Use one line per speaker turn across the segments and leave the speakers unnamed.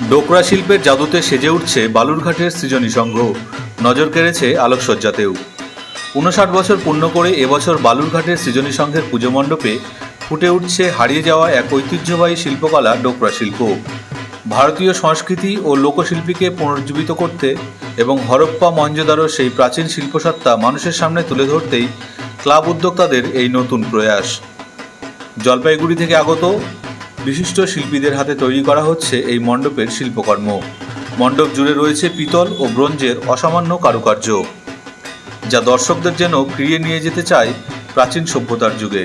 ডোকরা শিল্পের জাদুতে সেজে উঠছে বালুরঘাটের সৃজনী সংঘ। নজর কেড়েছে আলোকসজ্জাতেও। ৫৯ বছর পূর্ণ করে এবছর বালুরঘাটের সৃজনী সংঘের পুজো মণ্ডপে ফুটে উঠছে হারিয়ে যাওয়া এক ঐতিহ্যবাহী শিল্পকলা ডোকরা শিল্প। ভারতীয় সংস্কৃতি ও লোকশিল্পীকে পুনরুজ্জীবিত করতে এবং হরপ্পা মহেঞ্জোদারোর সেই প্রাচীন শিল্পসত্তা মানুষের সামনে তুলে ধরতেই ক্লাব উদ্যোক্তাদের এই নতুন প্রয়াস। জলপাইগুড়ি থেকে আগত বিশিষ্ট শিল্পীদের হাতে তৈরি করা হচ্ছে এই মণ্ডপের শিল্পকর্ম। মণ্ডপ জুড়ে রয়েছে পিতল ও ব্রোঞ্জের অসামান্য কারুকার্য, যা দর্শকদের যেন ফিরিয়ে নিয়ে যেতে চায় প্রাচীন সভ্যতার যুগে।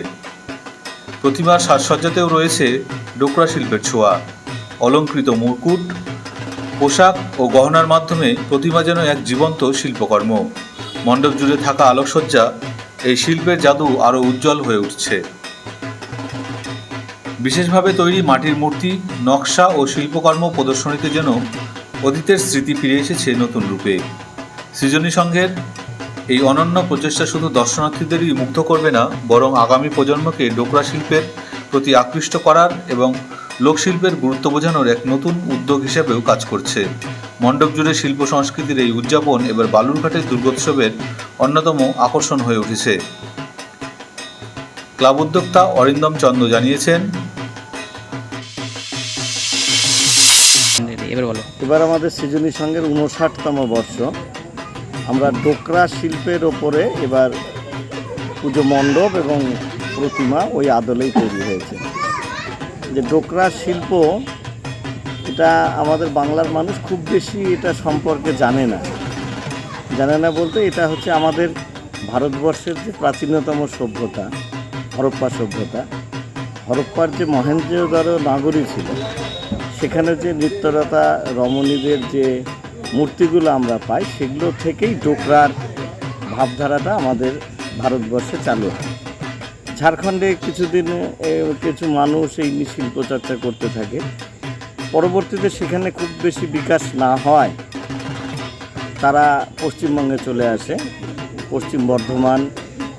প্রতিমার সাজসজ্জাতেও রয়েছে ডোকরা শিল্পের ছোঁয়া। অলঙ্কৃত মুকুট, পোশাক ও গহনার মাধ্যমে প্রতিমা যেন এক জীবন্ত শিল্পকর্ম। মণ্ডপ জুড়ে থাকা আলোকসজ্জা এই শিল্পের জাদু আরও উজ্জ্বল হয়ে উঠছে। বিশেষভাবে তৈরি মাটির মূর্তি, নকশা ও শিল্পকর্ম প্রদর্শনীতে যেন অতীতের স্মৃতি ফিরে এসেছে নতুন রূপে। সৃজনী সংঘের এই অনন্য প্রচেষ্টা শুধু দর্শনার্থীদেরই মুগ্ধ করবে না, বরং আগামী প্রজন্মকে ডোকরা শিল্পের প্রতি আকৃষ্ট করার এবং লোকশিল্পের গুরুত্ব বোঝানোর এক নতুন উদ্যোগ হিসেবেও কাজ করছে। মণ্ডপ জুড়ে শিল্প সংস্কৃতির এই উদযাপন এবার বালুরঘাটের দুর্গোৎসবের অন্যতম আকর্ষণ হয়ে উঠেছে। ক্লাব উদ্যোক্তা অরিন্দম চন্দ জানিয়েছেন,
এবার আমাদের সৃজনী সংঘের ৫৯তম বর্ষ। আমরা ডোকরা শিল্পের ওপরে এবার পুজো মণ্ডপ এবং প্রতিমা ওই আদলেই তৈরি হয়েছে। যে ডোকরা শিল্প, এটা আমাদের বাংলার মানুষ খুব বেশি এটা সম্পর্কে জানে না বলতে এটা হচ্ছে আমাদের ভারতবর্ষের যে প্রাচীনতম সভ্যতা হরপ্পা সভ্যতা। হরপ্পার যে মহেঞ্জোদারো নগরী ছিল, সেখানে যে নৃত্যরতা রমণীদের যে মূর্তিগুলো আমরা পাই, সেগুলো থেকেই ডোকরার ভাবধারাটা আমাদের ভারতবর্ষে চালু হয়। ঝাড়খণ্ডে কিছুদিন কিছু মানুষ এই শিল্পচর্চা করতে থাকে। পরবর্তীতে সেখানে খুব বেশি বিকাশ না হয় তারা পশ্চিমবঙ্গে চলে আসে। পশ্চিম বর্ধমান,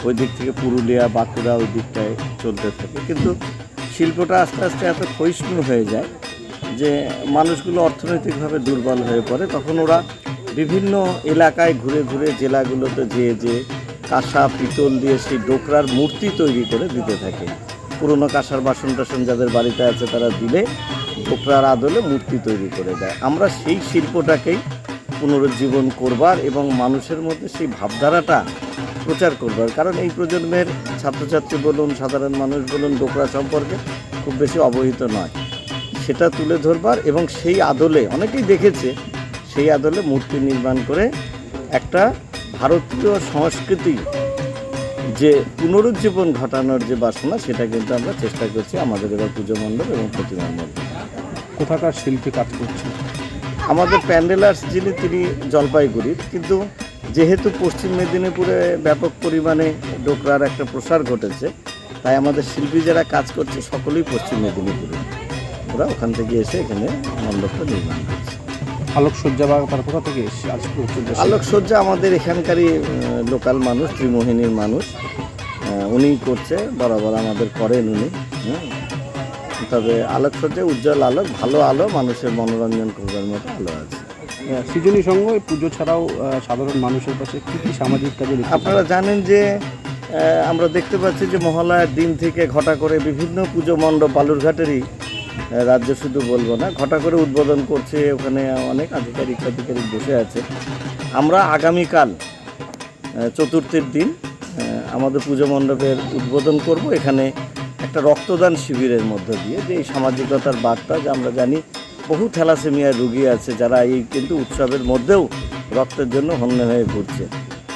ওই দিক থেকে পুরুলিয়া, বাঁকুড়া, ওই দিকটায় চলতে থাকে। কিন্তু শিল্পটা আস্তে আস্তে এত ক্ষয়িষ্ণু হয়ে যায় যে মানুষগুলো অর্থনৈতিকভাবে দুর্বল হয়ে পড়ে। তখন ওরা বিভিন্ন এলাকায় ঘুরে ঘুরে জেলাগুলোতে যে কাঁসা পিতল দিয়ে সেই ডোকরার মূর্তি তৈরি করে দিতে থাকে। পুরনো কাঁসার বাসন টাসন যাদের বাড়িতে আছে তারা দিলে ডোকরার আদলে মূর্তি তৈরি করে দেয়। আমরা সেই শিল্পটাকেই পুনরুজ্জীবন করবার এবং মানুষের মধ্যে সেই ভাবধারাটা প্রচার করবার। কারণ এই প্রজন্মের ছাত্রছাত্রী বলুন, সাধারণ মানুষ বলুন, ডোকরা সম্পর্কে খুব বেশি অবহিত নয়। সেটা তুলে ধরবার এবং সেই আদলে অনেকেই দেখেছে, সেই আদলে মূর্তি নির্মাণ করে একটা ভারতীয় সংস্কৃতি যে পুনরুজ্জীবন ঘটানোর যে বাসনা, সেটা কিন্তু আমরা চেষ্টা করছি আমাদের এবার পুজো মণ্ডপ এবং প্রতিমার মধ্যে।
কোথাকার শিল্পী কাজ করছে?
আমাদের প্যান্ডেলার্স যিনি, তিনি জলপাইগুড়ির, কিন্তু যেহেতু পশ্চিম মেদিনীপুরে ব্যাপক পরিমাণে ডোকরার একটা প্রসার ঘটেছে, তাই আমাদের শিল্পী যারা কাজ করছে সকলেই পশ্চিম মেদিনীপুরে। ওরা ওখান থেকে এসে এখানে মণ্ডপটা নির্মাণ করছে।
আলোকসজ্জা বা তার কোথা থেকে এসছে?
আলোকসজ্জা আমাদের এখানকারই লোকাল মানুষ, ত্রিমোহিনীর মানুষ, উনিই করছে, বরাবর আমাদের করেন উনি। তবে আলোকসজ্জায় উজ্জ্বল আলো, ভালো আলো, মানুষের মনোরঞ্জন করবার মতো আলো আছে।
সৃজনী সংঘ পুজো ছাড়াও সাধারণ মানুষের কাছে কী কী সামাজিক কাজে?
আপনারা জানেন যে আমরা দেখতে পাচ্ছি যে মহালয়ার দিন থেকে ঘটা করে বিভিন্ন পুজো মণ্ডপ বালুরঘাটেরই, রাজ্য শুধু বলবো না, ঘটা করে উদ্বোধন করছে। ওখানে অনেক আধিকারিক বসে আছে। আমরা আগামীকাল চতুর্থীর দিন আমাদের পুজো মণ্ডপের উদ্বোধন করব। এখানে একটা রক্তদান শিবিরের মধ্য দিয়ে, যে এই সামাজিকতার বার্তা, যে আমরা জানি বহু থ্যালাসেমিয়ার রোগী আছে যারা এই কিন্তু উৎসবের মধ্যেও রক্তের জন্য হন্যে হয়ে ঘুরছে।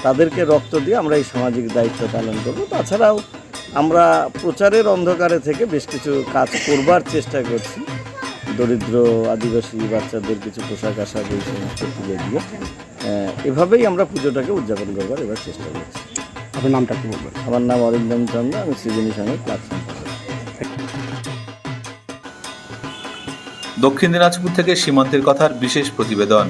তাদেরকে রক্ত দিয়ে আমরা এই সামাজিক দায়িত্ব পালন করব। তাছাড়াও আমরা প্রচারের অন্ধকারে থেকে বেশ কিছু কাজ করবার চেষ্টা করছি। দরিদ্র আদিবাসী বাচ্চাদের কিছু পোশাক আশাক এই সমস্ত তুলে দিয়ে এভাবেই আমরা পুজোটাকে উদযাপন করবার এবার চেষ্টা করছি।
আপনার নামটা কি বলবেন?
আমার নাম অরিন্দম চন্দ, আমি সৃজনী সংঘের ক্লাব সম্পাদক।
দক্ষিণ দিনাজপুর থেকে সীমান্তের কথার বিশেষ প্রতিবেদন।